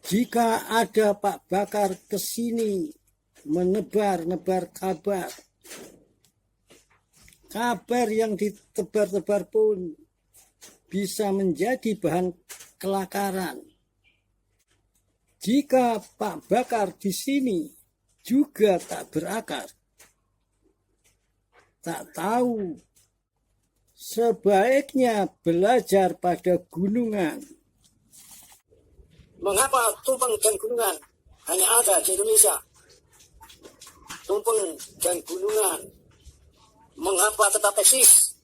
Jika ada Pak Bakar ke sini menebar-nebar kabar yang ditebar-tebar pun bisa menjadi bahan kelakaran. Jika Pak Bakar di sini juga tak berakar, tak tahu, sebaiknya belajar pada gunungan. Mengapa tumpeng dan gunungan hanya ada di Indonesia? Tumpeng dan gunungan mengapa tetap eksis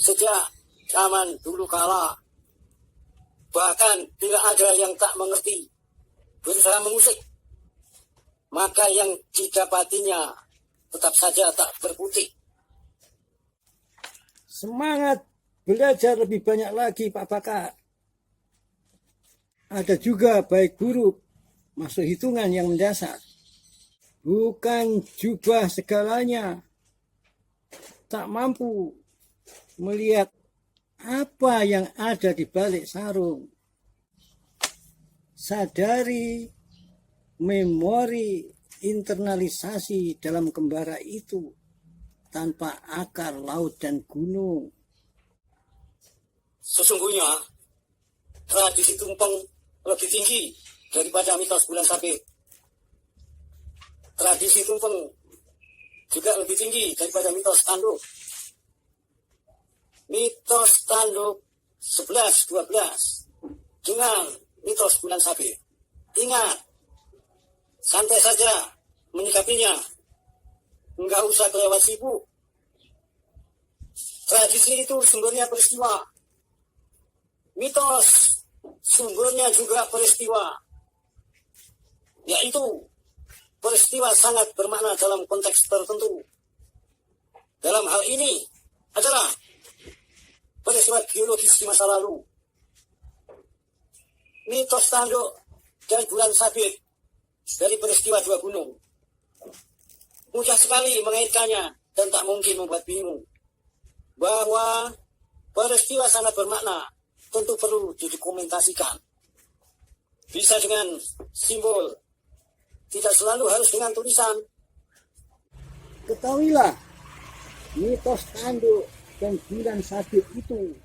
sejak zaman dulu kala? Bahkan bila ada yang tak mengerti, berusaha mengusik, maka yang didapatinya tetap saja tak berkutik. Semangat belajar lebih banyak lagi Pak Bakar. Ada juga baik buruk masuk hitungan yang mendasar. Bukan jubah segalanya. Tak mampu melihat apa yang ada di balik sarung. Sadari memori internalisasi dalam kembara itu tanpa akar laut dan gunung. Sesungguhnya tradisi tumpeng lebih tinggi daripada mitos bulan sabit. Tradisi tumpeng juga lebih tinggi daripada mitos tanduk. Mitos tanduk 11-12 dengan mitos bulan sabit. Ingat, santai saja menyikapinya. Enggak usah kelewat sibuk. Tradisi itu sumbernya peristiwa. Mitos sumbernya juga peristiwa. Yaitu peristiwa sangat bermakna dalam konteks tertentu. Dalam hal ini adalah peristiwa biologis di masa lalu. Mitos tanduk dan bulan sabit dari peristiwa dua gunung. Mudah sekali mengaitkannya dan tak mungkin membuat bingung. Bahwa peristiwa sangat bermakna tentu perlu didokumentasikan. Bisa dengan simbol, tidak selalu harus dengan tulisan. Ketahuilah, mitos tanduk dan bulan sabit itu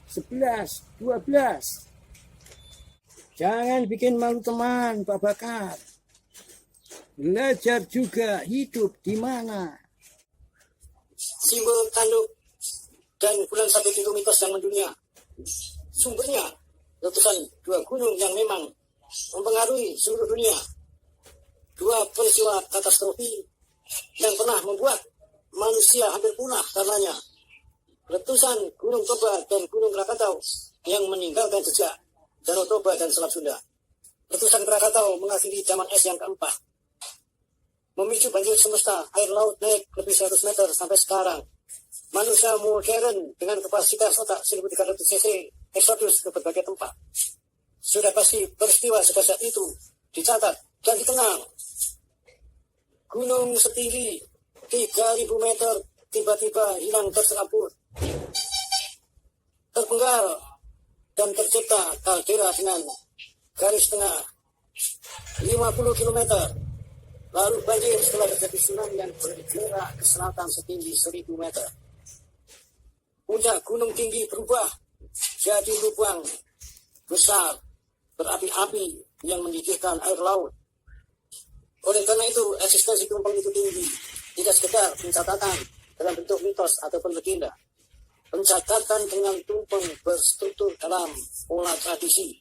11-12. Jangan bikin malu teman Pak Bakar. Belajar juga hidup di mana. Simbol tanduk dan bulan sabit itu mitos yang mendunia. Sumbernya letusan dua gunung yang memang mempengaruhi seluruh dunia. Dua peristiwa katastrofi yang pernah membuat manusia hampir punah karenanya. Letusan Gunung Toba dan Gunung Krakatau yang meninggalkan jejak Danau Toba dan Selat Sunda. Letusan Krakatau mengakhiri zaman es yang keempat. Memicu banjir semesta, air laut naik lebih 100 meter sampai sekarang. Manusia modern dengan kapasitas otak 1300 cc eksodus ke berbagai tempat. Sudah pasti peristiwa sebesar itu dicatat dan dikenang. Gunung setinggi 3000 meter tiba-tiba hilang terserabut. Terpenggal dan tercipta kaldera dengan garis tengah 50 km. Lalu banjir setelah terjadi tsunami yang bergerak ke selatan setinggi 1000 meter. Puncak gunung tinggi berubah jadi lubang besar berapi-api yang mendidihkan air laut. Oleh karena itu, eksistensi tumpeng itu tinggi. Tidak sekedar pencatatan dalam bentuk mitos ataupun legenda. Pencatatan dengan tumpeng berstruktur dalam pola tradisi.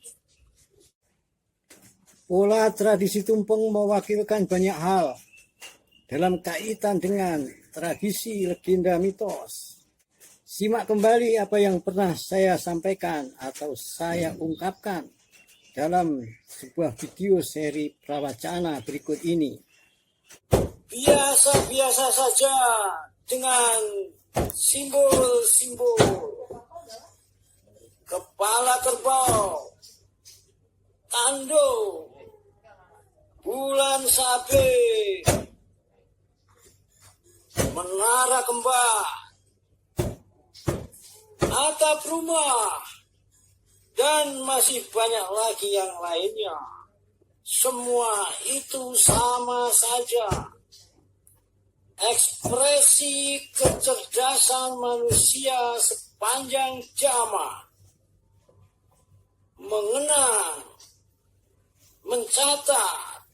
Pola tradisi tumpeng mewakilkan banyak hal dalam kaitan dengan tradisi legenda mitos. Simak kembali apa yang pernah saya sampaikan atau saya ungkapkan dalam sebuah video seri prawacana berikut ini. Biasa-biasa saja dengan simbol-simbol kepala kerbau, tanduk, bulan sabit, menara kembar, atap rumah, dan masih banyak lagi yang lainnya. semua itu sama saja. Ekspresi kecerdasan manusia sepanjang zaman. Mengenang, mencatat,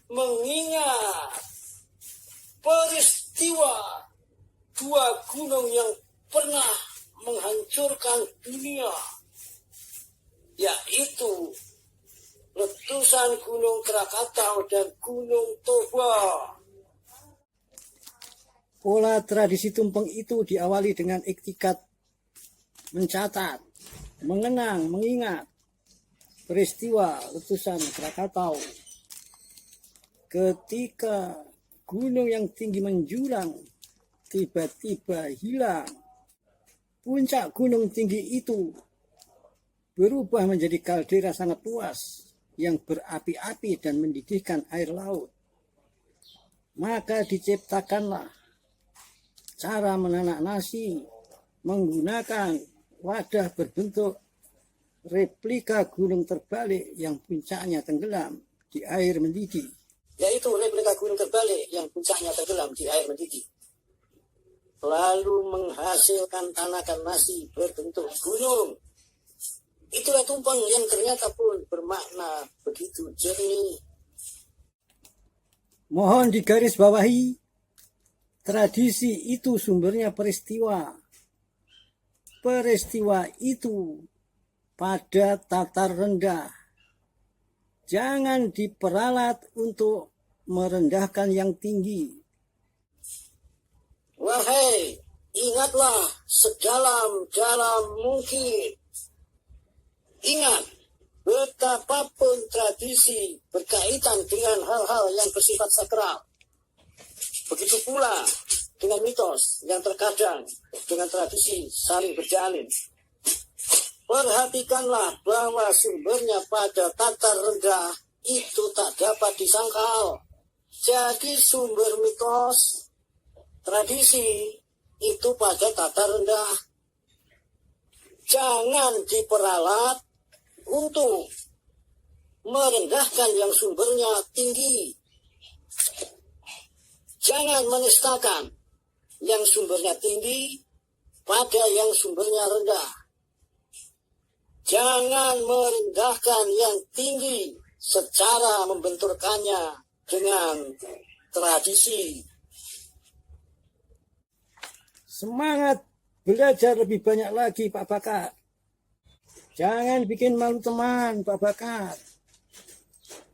mengingat peristiwa dua gunung yang pernah menghancurkan dunia, yaitu letusan Gunung Krakatau dan Gunung Toba. Pola tradisi tumpeng itu diawali dengan iktikat mencatat, mengenang, mengingat peristiwa letusan Krakatau. Ketika gunung yang tinggi menjulang tiba-tiba hilang, puncak gunung tinggi itu berubah menjadi kaldera sangat luas yang berapi-api dan mendidihkan air laut. Maka diciptakanlah cara menanak nasi menggunakan wadah berbentuk replika gunung terbalik yang puncaknya tenggelam di air mendidih. Yaitu replika gunung terbalik yang puncaknya tenggelam di air mendidih. Lalu menghasilkan tanakan nasi berbentuk gunung. Itulah tumpeng yang ternyata pun bermakna begitu jernih. Mohon digarisbawahi, tradisi itu sumbernya peristiwa. Peristiwa itu pada tatar rendah. Jangan diperalat untuk merendahkan yang tinggi. Wahai, ingatlah sedalam-dalam mungkin. Ingat, betapapun tradisi berkaitan dengan hal-hal yang bersifat sakral. Begitu pula dengan mitos yang terkadang dengan tradisi saling berjalin. Perhatikanlah bahwa sumbernya pada tatar rendah itu tak dapat disangkal. Jadi sumber mitos, tradisi itu pada tatar rendah. Jangan diperalat untuk merendahkan yang sumbernya tinggi. Jangan menistakan yang sumbernya tinggi pada yang sumbernya rendah. Jangan merendahkan yang tinggi secara membenturkannya dengan tradisi. Semangat belajar lebih banyak lagi, Pak Bakar. Jangan bikin malu teman, Pak Bakar.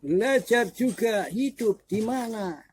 Belajar juga hidup di mana